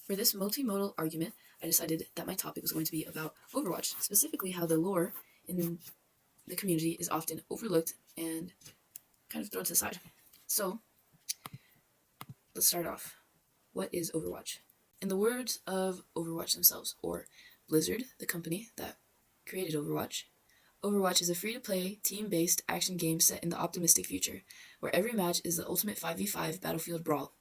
For this multimodal argument, I decided that my topic was going to be about Overwatch, specifically how the lore in the community is often overlooked and kind of thrown to the side. So, let's start off. What is Overwatch? In the words of Overwatch themselves, or Blizzard, the company that created Overwatch, Overwatch is a free-to-play, team-based action game set in the optimistic future, where every match is the ultimate 5v5 battlefield brawl.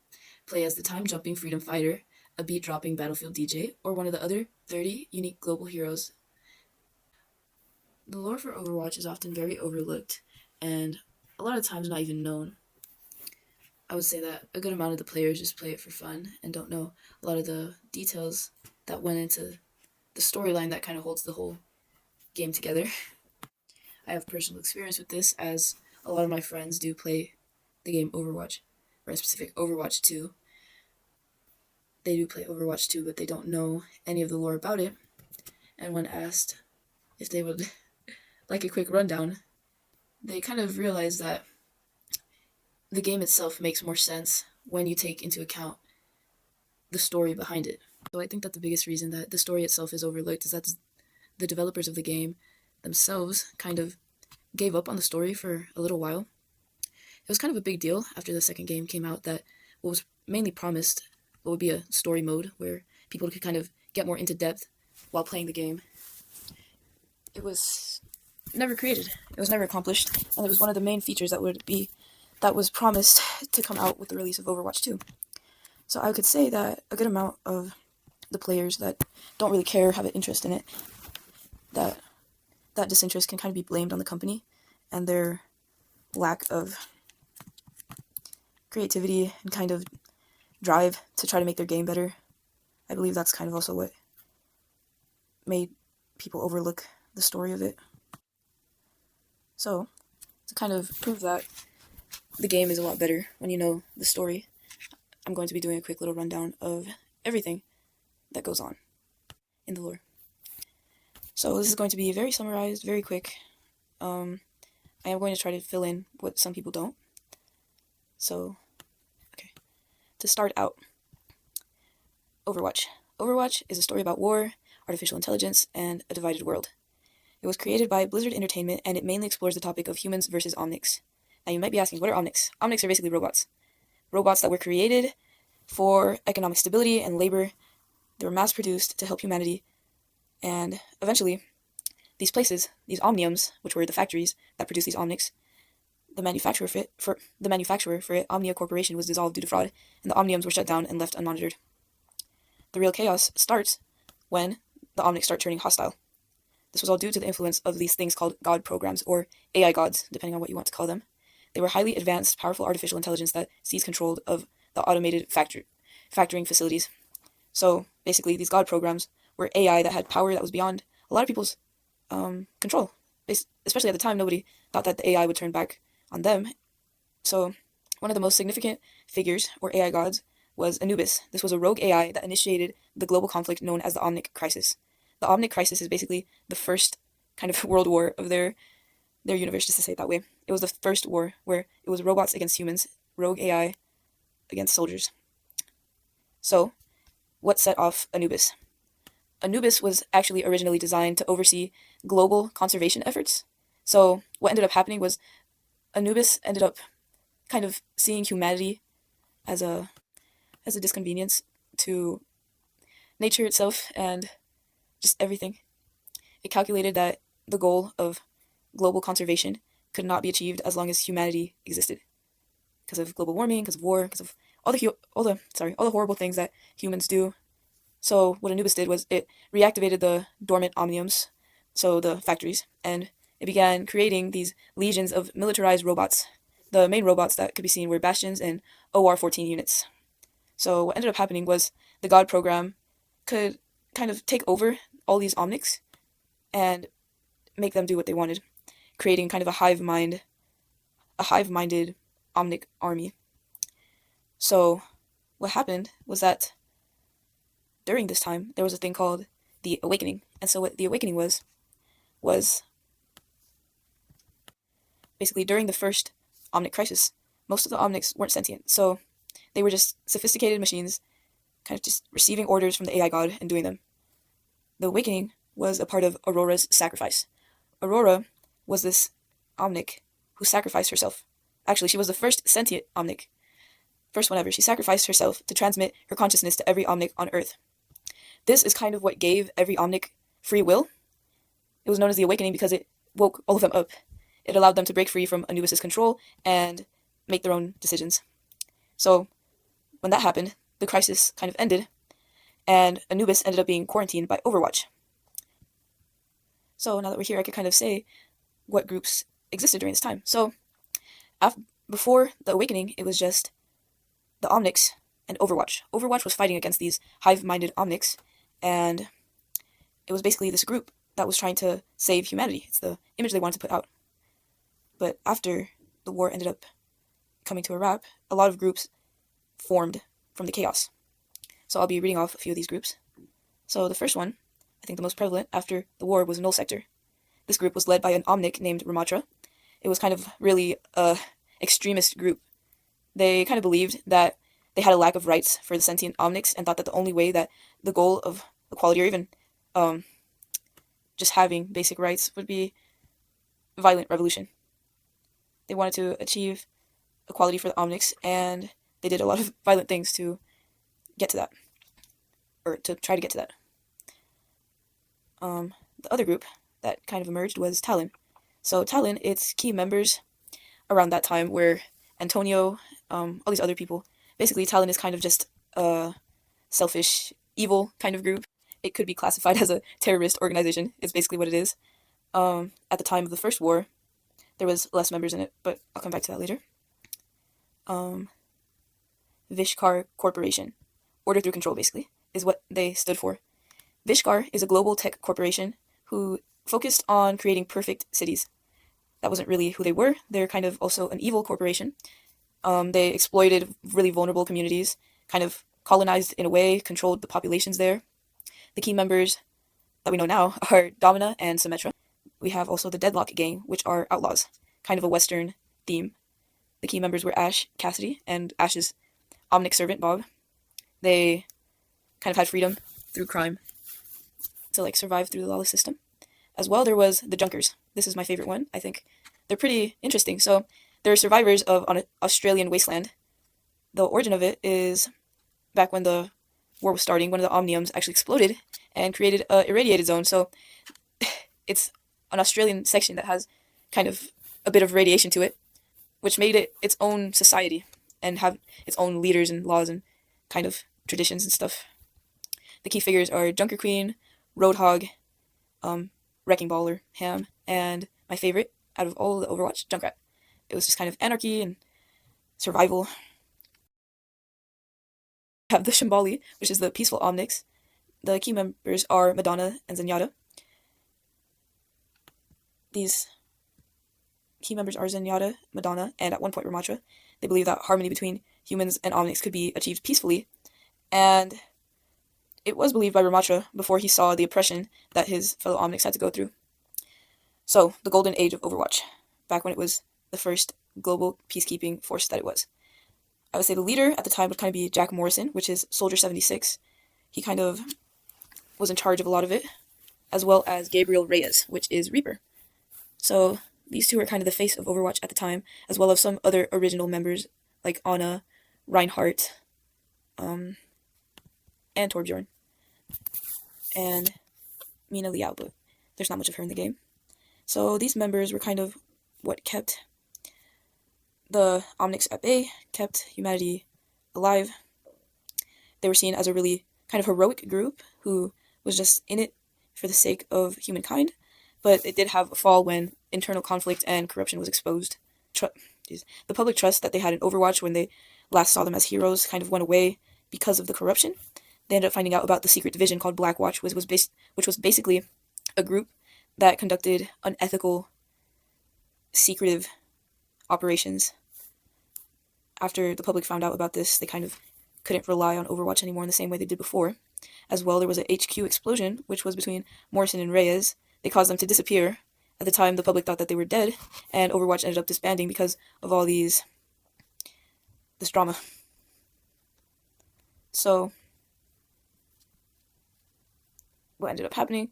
Play as the time-jumping freedom fighter, a beat-dropping battlefield DJ, or one of the other 30 unique global heroes. The lore for Overwatch is often very overlooked, and a lot of times not even known. I would say that a good amount of the players just play it for fun and don't know a lot of the details that went into the storyline that kind of holds the whole game together. I have personal experience with this, as a lot of my friends do play the game Overwatch, or in specific Overwatch 2. They do play Overwatch 2, but they don't know any of the lore about it. And when asked if they would like a quick rundown, they kind of realize that the game itself makes more sense when you take into account the story behind it. So I think that the biggest reason that the story itself is overlooked is that the developers of the game themselves kind of gave up on the story for a little while. It was kind of a big deal after the second game came out that what was mainly promised, what would be a story mode where people could kind of get more into depth while playing the game, it was never created. It was never accomplished, and it was one of the main features that was promised to come out with the release of Overwatch 2. So I could say that a good amount of the players that don't really care, have an interest in it, that disinterest can kind of be blamed on the company and their lack of creativity and kind of drive to try to make their game better. I believe that's kind of also what made people overlook the story of it. So, to kind of prove that the game is a lot better when you know the story, I'm going to be doing a quick little rundown of everything that goes on in the lore. So this is going to be very summarized, very quick. I am going to try to fill in what some people don't. So, okay. To start out, Overwatch. Overwatch is a story about war, artificial intelligence, and a divided world. It was created by Blizzard Entertainment, and it mainly explores the topic of humans versus Omnics. Now you might be asking, what are Omnics? Omnics are basically robots. Robots that were created for economic stability and labor. They were mass-produced to help humanity, and eventually, these places, these omniums, which were the factories that produced these Omnics, the manufacturer for it, Omnia Corporation, was dissolved due to fraud, and the omniums were shut down and left unmonitored. The real chaos starts when the Omnics start turning hostile. This was all due to the influence of these things called God programs, or AI gods, depending on what you want to call them. They were highly advanced, powerful artificial intelligence that seized control of the automated factoring facilities. So, basically, these God programs were AI that had power that was beyond a lot of people's control. Especially at the time, nobody thought that the AI would turn back on them. So, one of the most significant figures, or AI gods, was Anubis. This was a rogue AI that initiated the global conflict known as the Omnic Crisis. The Omnic Crisis is basically the first kind of world war of their universe, just to say it that way. It was the first war where it was robots against humans, rogue AI against soldiers. So, what set off Anubis? Anubis was actually originally designed to oversee global conservation efforts. So, what ended up happening was Anubis ended up kind of seeing humanity as a disconvenience to nature itself and just everything. It calculated that the goal of global conservation could not be achieved as long as humanity existed, because of global warming, because of war, because of all the horrible things that humans do. So what Anubis did was it reactivated the dormant omniums, so the factories, and it began creating these legions of militarized robots. The main robots that could be seen were Bastions and OR-14 units. So what ended up happening was the God program could kind of take over all these Omnics and make them do what they wanted, creating kind of a hive-minded Omnic army. So what happened was that during this time, there was a thing called the Awakening. And so what the Awakening was basically during the first Omnic crisis, most of the Omnics weren't sentient. So they were just sophisticated machines kind of just receiving orders from the AI god and doing them. The awakening was a part of Aurora's sacrifice. Aurora was this Omnic who sacrificed herself. Actually, she was the first sentient Omnic, first one ever. She sacrificed herself to transmit her consciousness to every Omnic on Earth. This is kind of what gave every Omnic free will. It was known as the Awakening because it woke all of them up. It allowed them to break free from Anubis' control and make their own decisions. So, when that happened, the crisis kind of ended, and Anubis ended up being quarantined by Overwatch. So, now that we're here, I could kind of say what groups existed during this time. So, before the Awakening, it was just the Omnics and Overwatch. Overwatch was fighting against these hive-minded Omnics, and it was basically this group that was trying to save humanity. It's the image they wanted to put out. But after the war ended up coming to a wrap, a lot of groups formed from the chaos. So I'll be reading off a few of these groups. So the first one, I think the most prevalent after the war, was Null Sector. This group was led by an Omnic named Ramatra. It was kind of really a extremist group. They kind of believed that they had a lack of rights for the sentient Omnics and thought that the only way that the goal of equality or even just having basic rights would be violent revolution. They wanted to achieve equality for the Omnics, and they did a lot of violent things to get to that, or to try to get to that. The other group that kind of emerged was Talon. So Talon, its key members around that time were Antonio, all these other people. Basically, Talon is kind of just a selfish, evil kind of group. It could be classified as a terrorist organization. It's basically what it is. At the time of the First War, there was less members in it, but I'll come back to that later. Vishkar Corporation, order through control, basically, is what they stood for. Vishkar is a global tech corporation who focused on creating perfect cities. That wasn't really who they were. They're kind of also an evil corporation. They exploited really vulnerable communities, kind of colonized in a way, controlled the populations there. The key members that we know now are Domina and Symmetra. We have also the Deadlock Gang, which are outlaws, kind of a Western theme. The key members were Ash, Cassidy, and Ash's Omnic servant, Bob. They kind of had freedom through crime to survive through the lawless system. As well, there was the Junkers. This is my favorite one. I think they're pretty interesting. So they're survivors of an Australian wasteland. The origin of it is back when the war was starting, one of the Omniums actually exploded and created an irradiated zone. So it's an Australian section that has kind of a bit of radiation to it, which made it its own society and have its own leaders and laws and kind of traditions and stuff. The key figures are Junker Queen, Roadhog, Wrecking Baller, Ham, and my favorite out of all the Overwatch, Junkrat. It was just kind of anarchy and survival. We have the Shambali, which is the peaceful Omnics. The key members are Madonna and Zenyatta. These key members are Zenyatta, Madonna, and at one point Ramatra. They believe that harmony between humans and Omnics could be achieved peacefully, and it was believed by Ramatra before he saw the oppression that his fellow Omnics had to go through. So, the golden age of Overwatch, back when it was the first global peacekeeping force that it was. I would say the leader at the time would kind of be Jack Morrison, which is Soldier 76. He kind of was in charge of a lot of it, as well as Gabriel Reyes, which is Reaper. So, these two are kind of the face of Overwatch at the time, as well as some other original members like Ana, Reinhardt, and Torbjorn, and Mina Liao, but there's not much of her in the game. So these members were kind of what kept the Omnics at bay, kept humanity alive. They were seen as a really kind of heroic group who was just in it for the sake of humankind, but it did have a fall when internal conflict and corruption was exposed. The public trust that they had in Overwatch when they last saw them as heroes kind of went away because of the corruption. They ended up finding out about the secret division called Blackwatch, which was basically a group that conducted unethical, secretive operations. After the public found out about this, they kind of couldn't rely on Overwatch anymore in the same way they did before. As well, there was a HQ explosion, which was between Morrison and Reyes. They caused them to disappear. At the time, the public thought that they were dead, and Overwatch ended up disbanding because of all this drama. So, what ended up happening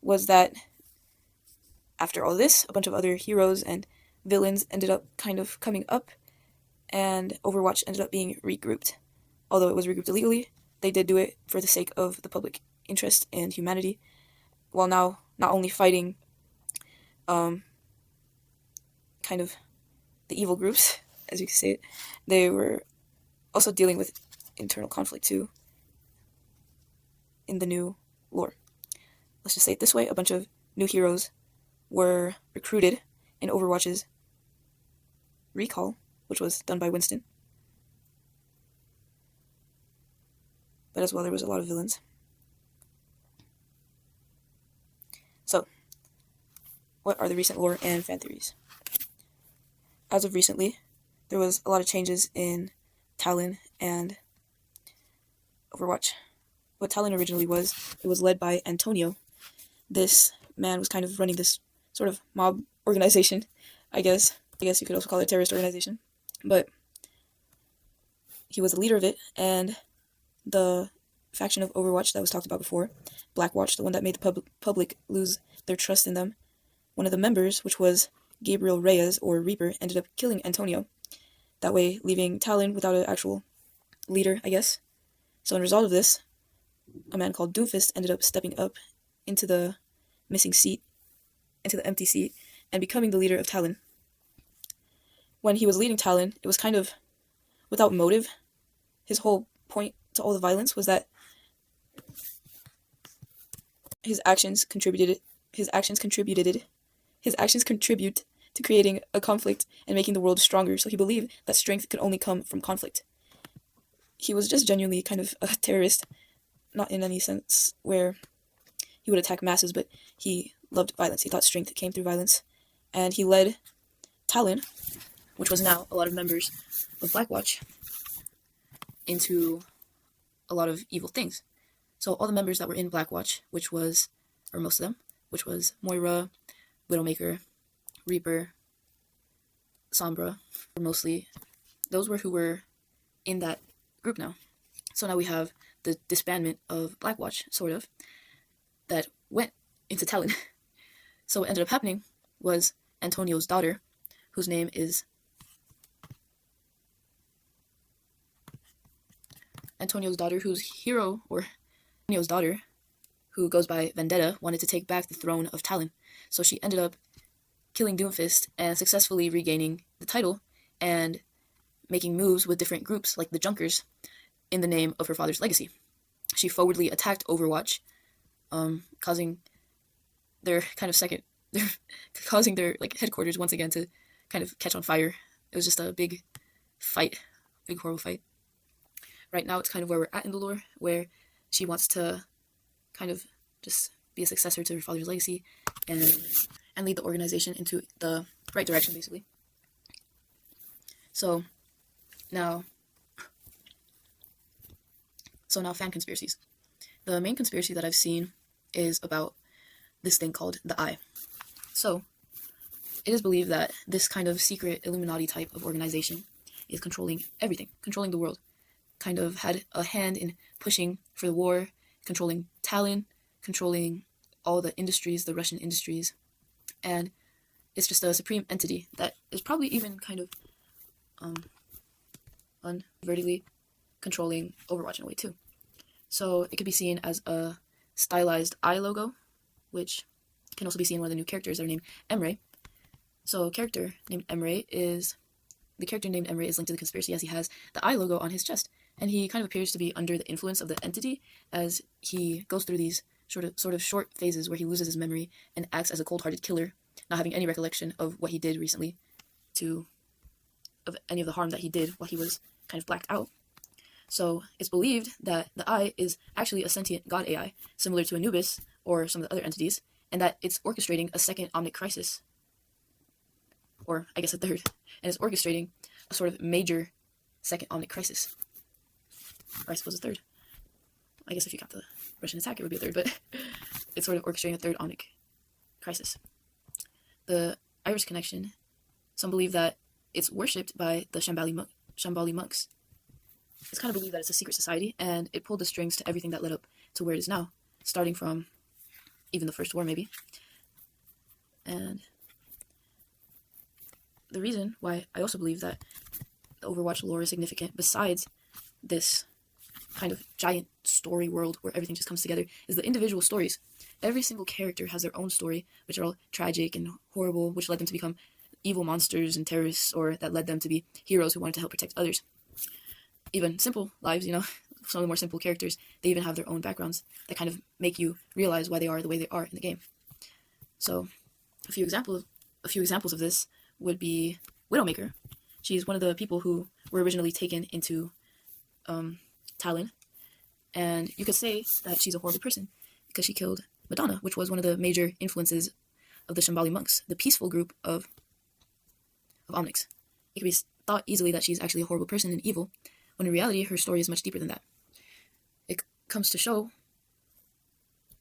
was that after all this, a bunch of other heroes and villains ended up kind of coming up, and Overwatch ended up being regrouped. Although it was regrouped illegally, they did do it for the sake of the public interest and humanity, while now not only fighting kind of the evil groups, as you could say it, they were also dealing with internal conflict too in the new lore. Let's just say it this way, a bunch of new heroes were recruited in Overwatch's recall, which was done by Winston. But as well, there was a lot of villains. So, what are the recent lore and fan theories? As of recently, there was a lot of changes in Talon and Overwatch. What Talon originally was, it was led by Antonio. This man was kind of running this sort of mob organization, I guess. I guess you could also call it a terrorist organization. But he was the leader of it, and the faction of Overwatch that was talked about before, Blackwatch, the one that made the public lose their trust in them, one of the members, which was Gabriel Reyes, or Reaper, ended up killing Antonio. That way, leaving Talon without an actual leader, I guess. So in result of this, a man called Doomfist ended up stepping up into the missing seat, into the empty seat, and becoming the leader of Talon. When he was leading Talon, it was kind of without motive. His whole point to all the violence was that his actions contribute to creating a conflict and making the world stronger. So he believed that strength could only come from conflict. He was just genuinely kind of a terrorist, not in any sense where he would attack masses, but he loved violence. He thought strength came through violence. And he led Talon, which was now a lot of members of Blackwatch, into a lot of evil things. So all the members that were in Blackwatch, which was, or most of them, which was Moira, Widowmaker, Reaper, Sombra, mostly, those were who were in that group now. So now we have the disbandment of Blackwatch, sort of, that went into Talon. So what ended up happening was Antonio's daughter, whose name is Antonio's daughter, who goes by Vendetta, wanted to take back the throne of Talon. So she ended up killing Doomfist and successfully regaining the title and making moves with different groups like the Junkers in the name of her father's legacy. She forwardly attacked Overwatch, causing their headquarters once again to kind of catch on fire. It was just a big horrible fight. Right now it's kind of where we're at in the lore, where she wants to kind of just be a successor to her father's legacy and lead the organization into the right direction, basically. So now fan conspiracies. The main conspiracy that I've seen is about this thing called the Eye. So it is believed that this kind of secret Illuminati type of organization is controlling everything, controlling the world, kind of had a hand in pushing for the war, controlling Talon, controlling all the industries, the Russian industries, and it's just a supreme entity that is probably even kind of unvertically controlling Overwatch in a way too. So it could be seen as a stylized eye logo, which can also be seen in one of the new characters that are named Emre. So the character named Emre is linked to the conspiracy as he has the eye logo on his chest, and he kind of appears to be under the influence of the entity as he goes through these sort of short phases where he loses his memory and acts as a cold-hearted killer, not having any recollection of what he did recently, of any of the harm that he did while he was kind of blacked out. So it's believed that the Eye is actually a sentient god AI, similar to Anubis or some of the other entities, and that it's orchestrating a second omnic crisis, or I guess a third, and it's orchestrating a sort of major second omnic crisis, or I suppose a third. I guess if you count the Russian attack, it would be a third, but it's sort of orchestrating a third omnic crisis. The Iris connection, some believe that it's worshipped by the Shambhali monks. It's kind of believed that it's a secret society, and it pulled the strings to everything that led up to where it is now, starting from even the first war maybe. And the reason why I also believe that the Overwatch lore is significant, besides this kind of giant story world where everything just comes together, is the individual stories. Every single character has their own story, which are all tragic and horrible, which led them to become evil monsters and terrorists, or that led them to be heroes who wanted to help protect others. Even simple lives, some of the more simple characters, they even have their own backgrounds that kind of make you realize why they are the way they are in the game. So, a few examples of this would be Widowmaker. She's one of the people who were originally taken into Talon, and you could say that she's a horrible person because she killed Madonna, which was one of the major influences of the Shambali monks, the peaceful group of Omnics. It could be thought easily that she's actually a horrible person and evil, when in reality her story is much deeper than that. It comes to show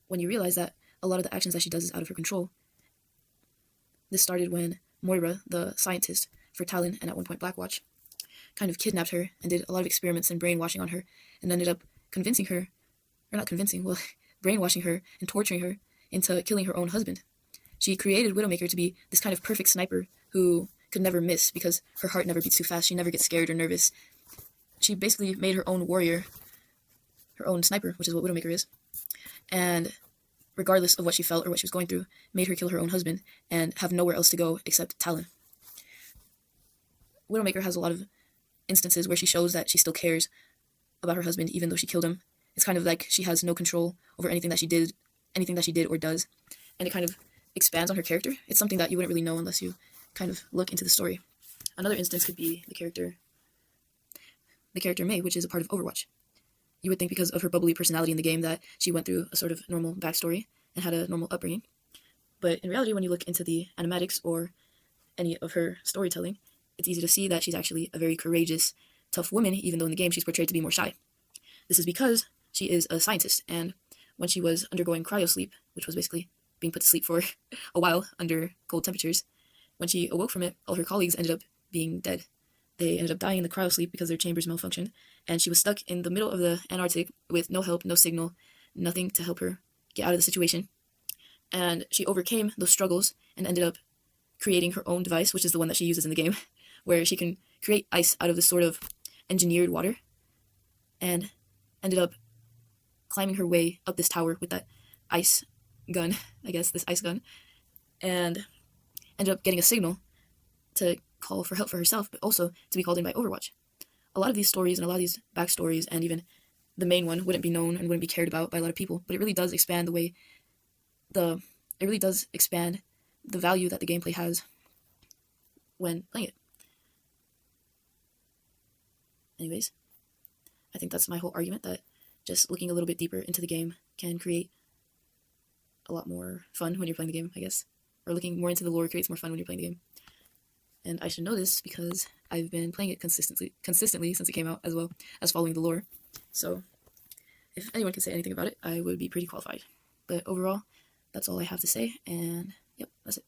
when you realize that a lot of the actions that she does is out of her control. This started when Moira, the scientist for Talon and at one point Blackwatch, kind of kidnapped her and did a lot of experiments and brainwashing on her, and ended up brainwashing her and torturing her into killing her own husband. She created Widowmaker to be this kind of perfect sniper who could never miss because her heart never beats too fast. She never gets scared or nervous. She basically made her own warrior, her own sniper, which is what Widowmaker is. And regardless of what she felt or what she was going through, made her kill her own husband and have nowhere else to go except Talon. Widowmaker has a lot of instances where she shows that she still cares about her husband even though she killed him. It's kind of like she has no control over anything that she did or does, and it kind of expands on her character. It's something that you wouldn't really know unless you kind of look into the story. Another instance could be the character Mei, which is a part of Overwatch. You would think because of her bubbly personality in the game that she went through a sort of normal backstory and had a normal upbringing. But in reality, when you look into the animatics or any of her storytelling, it's easy to see that she's actually a very courageous, tough woman, even though in the game she's portrayed to be more shy. This is because she is a scientist, and when she was undergoing cryosleep, which was basically being put to sleep for a while under cold temperatures, when she awoke from it, all her colleagues ended up being dead. They ended up dying in the cryosleep because their chambers malfunctioned, and she was stuck in the middle of the Antarctic with no help, no signal, nothing to help her get out of the situation. And she overcame those struggles and ended up creating her own device, which is the one that she uses in the game, where she can create ice out of this sort of engineered water, and ended up climbing her way up this tower with that ice gun, this ice gun, and ended up getting a signal to call for help for herself, but also to be called in by Overwatch. A lot of these stories and a lot of these backstories, and even the main one, wouldn't be known and wouldn't be cared about by a lot of people, but it really does expand the value that the gameplay has when playing it. Anyways, I think that's my whole argument, that just looking a little bit deeper into the game can create a lot more fun when you're playing the game, I guess. Or looking more into the lore creates more fun when you're playing the game. And I should know this because I've been playing it consistently since it came out, as well as following the lore. So if anyone can say anything about it, I would be pretty qualified. But overall, that's all I have to say, and yep, that's it.